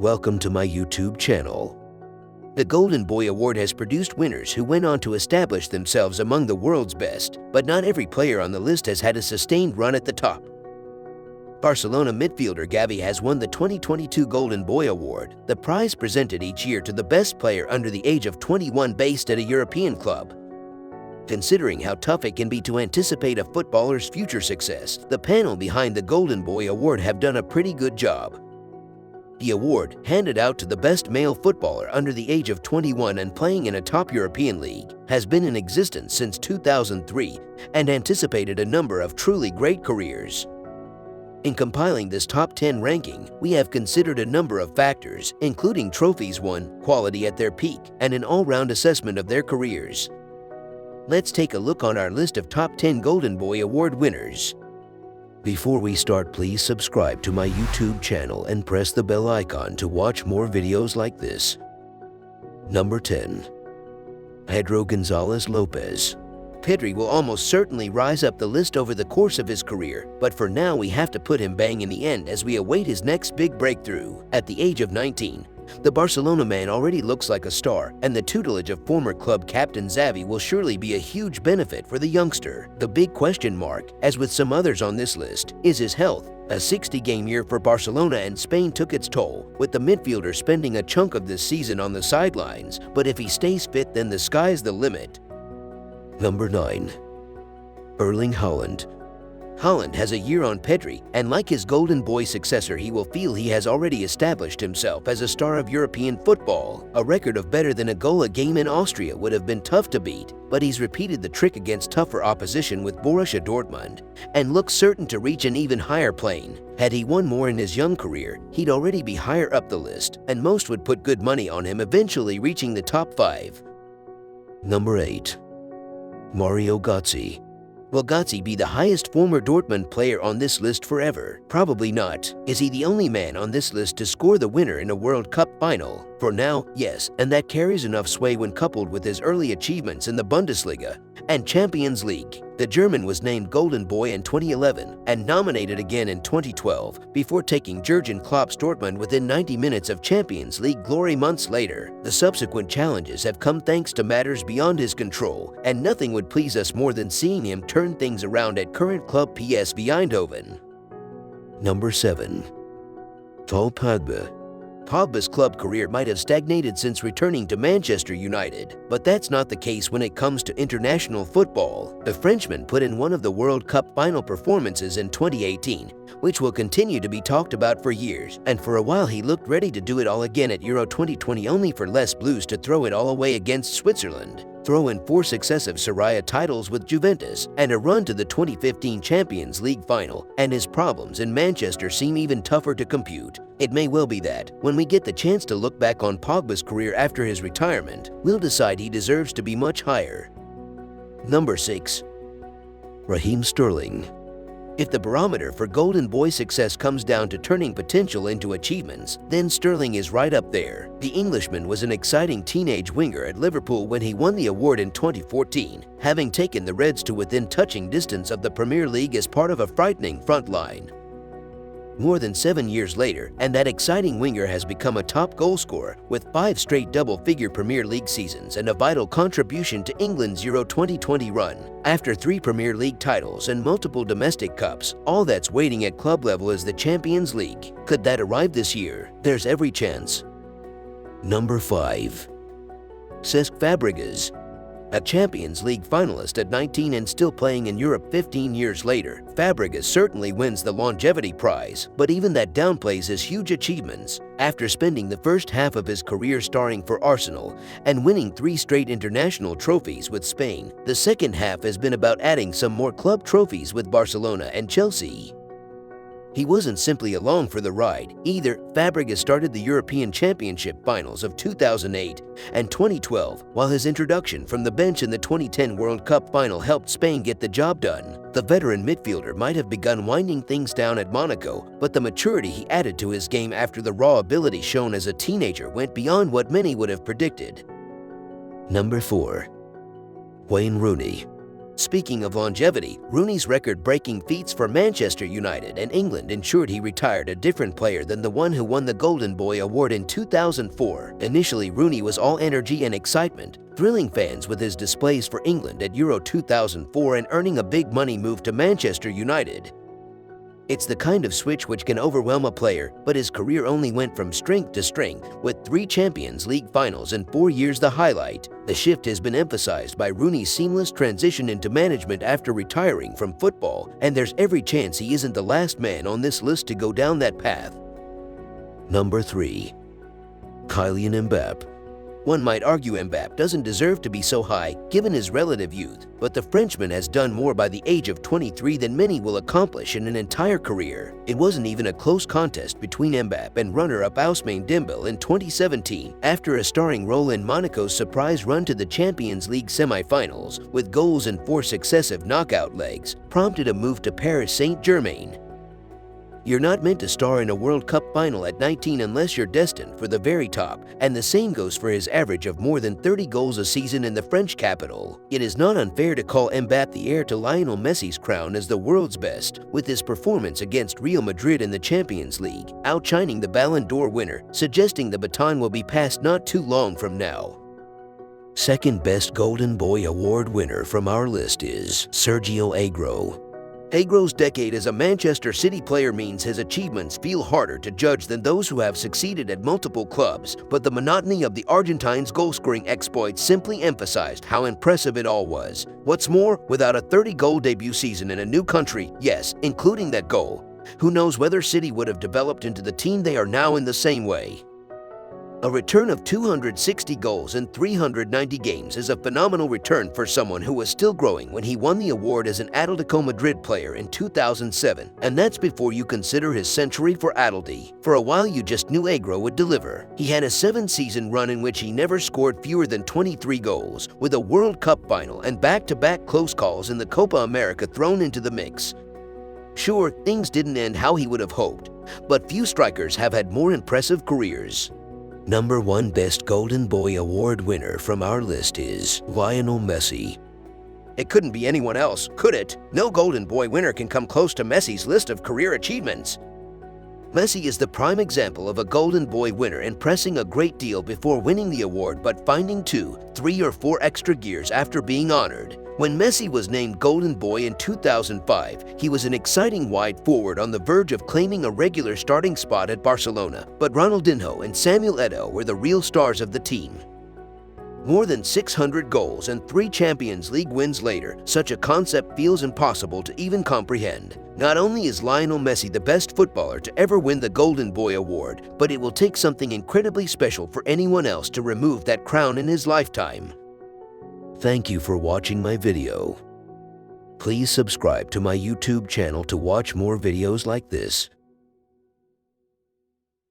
Welcome to my YouTube channel. The Golden Boy Award has produced winners who went on to establish themselves among the world's best, but not every player on the list has had a sustained run at the top. Barcelona midfielder Gavi has won the 2022 Golden Boy Award, the prize presented each year to the best player under the age of 21 based at a European club. Considering how tough it can be to anticipate a footballer's future success, the panel behind the Golden Boy Award have done a pretty good job. The award, handed out to the best male footballer under the age of 21 and playing in a top European league, has been in existence since 2003 and anticipated a number of truly great careers. In compiling this top 10 ranking, we have considered a number of factors, including trophies won, quality at their peak, and an all-round assessment of their careers. Let's take a look on our list of top 10 Golden Boy Award winners. Before we start, please subscribe to my YouTube channel and press the bell icon to watch more videos like this. Number 10. Pedro Gonzalez Lopez. Pedri will almost certainly rise up the list over the course of his career, but for now we have to put him bang in the end as we await his next big breakthrough. At the age of 19, the Barcelona man already looks like a star, and the tutelage of former club captain Xavi will surely be a huge benefit for the youngster. The big question mark, as with some others on this list, is his health. A 60-game year for Barcelona and Spain took its toll, with the midfielder spending a chunk of this season on the sidelines, but if he stays fit, then the sky's the limit. Number 9. Erling Haaland. Haaland has a year on Pedri, and like his Golden Boy successor, he will feel he has already established himself as a star of European football. A record of better than a goal a game in Austria would have been tough to beat, but he's repeated the trick against tougher opposition with Borussia Dortmund, and looks certain to reach an even higher plane. Had he won more in his young career, he'd already be higher up the list, and most would put good money on him eventually reaching the top 5. Number 8. Mario Gotze. Will Gotze be the highest former Dortmund player on this list forever? Probably not. Is he the only man on this list to score the winner in a World Cup final? For now, yes, and that carries enough sway when coupled with his early achievements in the Bundesliga and Champions League. The German was named Golden Boy in 2011 and nominated again in 2012 before taking Jurgen Klopp's Dortmund within 90 minutes of Champions League glory months later. The subsequent challenges have come thanks to matters beyond his control, and nothing would please us more than seeing him turn things around at current club PSV Eindhoven. Number 7. Paul Pogba. Pogba's club career might have stagnated since returning to Manchester United, but that's not the case when it comes to international football. The Frenchman put in one of the World Cup final performances in 2018, which will continue to be talked about for years, and for a while he looked ready to do it all again at Euro 2020, only for Les Blues to throw it all away against Switzerland. Throw in 4 successive Serie A titles with Juventus and a run to the 2015 Champions League final, and his problems in Manchester seem even tougher to compute. It may well be that, when we get the chance to look back on Pogba's career after his retirement, we'll decide he deserves to be much higher. Number 6. Raheem Sterling. If the barometer for Golden Boy success comes down to turning potential into achievements, then Sterling is right up there. The Englishman was an exciting teenage winger at Liverpool when he won the award in 2014, having taken the Reds to within touching distance of the Premier League as part of a frightening front line. More than 7 years later, and that exciting winger has become a top goalscorer with 5 straight double-figure Premier League seasons and a vital contribution to England's Euro 2020 run. After 3 Premier League titles and multiple domestic cups, all that's waiting at club level is the Champions League. Could that arrive this year? There's every chance. Number 5. Cesc Fabregas. A Champions League finalist at 19 and still playing in Europe 15 years later, Fabregas certainly wins the longevity prize, but even that downplays his huge achievements. After spending the first half of his career starring for Arsenal and winning 3 straight international trophies with Spain, the second half has been about adding some more club trophies with Barcelona and Chelsea. He wasn't simply along for the ride either. Fabregas started the European Championship finals of 2008 and 2012, while his introduction from the bench in the 2010 World Cup final helped Spain get the job done. The veteran midfielder might have begun winding things down at Monaco, but the maturity he added to his game after the raw ability shown as a teenager went beyond what many would have predicted. Number 4. Wayne Rooney. Speaking of longevity, Rooney's record-breaking feats for Manchester United and England ensured he retired a different player than the one who won the Golden Boy Award in 2004. Initially, Rooney was all energy and excitement, thrilling fans with his displays for England at Euro 2004 and earning a big money move to Manchester United. It's the kind of switch which can overwhelm a player, but his career only went from strength to strength, with 3 Champions League finals and 4 years the highlight. The shift has been emphasized by Rooney's seamless transition into management after retiring from football, and there's every chance he isn't the last man on this list to go down that path. Number 3. Kylian Mbappe. One might argue Mbappe doesn't deserve to be so high given his relative youth, but the Frenchman has done more by the age of 23 than many will accomplish in an entire career. It wasn't even a close contest between Mbappe and runner-up Ousmane Dembele in 2017 after a starring role in Monaco's surprise run to the Champions League semi-finals, with goals in 4 successive knockout legs, prompted a move to Paris Saint-Germain. You're not meant to star in a World Cup final at 19 unless you're destined for the very top, and the same goes for his average of more than 30 goals a season in the French capital. It is not unfair to call Mbappe the heir to Lionel Messi's crown as the world's best, with his performance against Real Madrid in the Champions League, outshining the Ballon d'Or winner, suggesting the baton will be passed not too long from now. Second best Golden Boy Award winner from our list is Sergio Aguero. Aguero's decade as a Manchester City player means his achievements feel harder to judge than those who have succeeded at multiple clubs, but the monotony of the Argentine's goal-scoring exploits simply emphasized how impressive it all was. What's more, without a 30-goal debut season in a new country, yes, including that goal, who knows whether City would have developed into the team they are now in the same way. A return of 260 goals in 390 games is a phenomenal return for someone who was still growing when he won the award as an Atletico Madrid player in 2007, and that's before you consider his century for Atleti. For a while you just knew Aguero would deliver. He had a 7-season run in which he never scored fewer than 23 goals, with a World Cup final and back-to-back close calls in the Copa America thrown into the mix. Sure, things didn't end how he would have hoped, but few strikers have had more impressive careers. Number 1 Best Golden Boy Award winner from our list is Lionel Messi. It couldn't be anyone else, could it? No Golden Boy winner can come close to Messi's list of career achievements. Messi is the prime example of a Golden Boy winner impressing a great deal before winning the award but finding 2, 3 or 4 extra gears after being honored. When Messi was named Golden Boy in 2005, he was an exciting wide forward on the verge of claiming a regular starting spot at Barcelona, but Ronaldinho and Samuel Eto'o were the real stars of the team. More than 600 goals and 3 Champions League wins later, such a concept feels impossible to even comprehend. Not only is Lionel Messi the best footballer to ever win the Golden Boy Award, but it will take something incredibly special for anyone else to remove that crown in his lifetime. Thank you for watching my video. Please subscribe to my YouTube channel to watch more videos like this.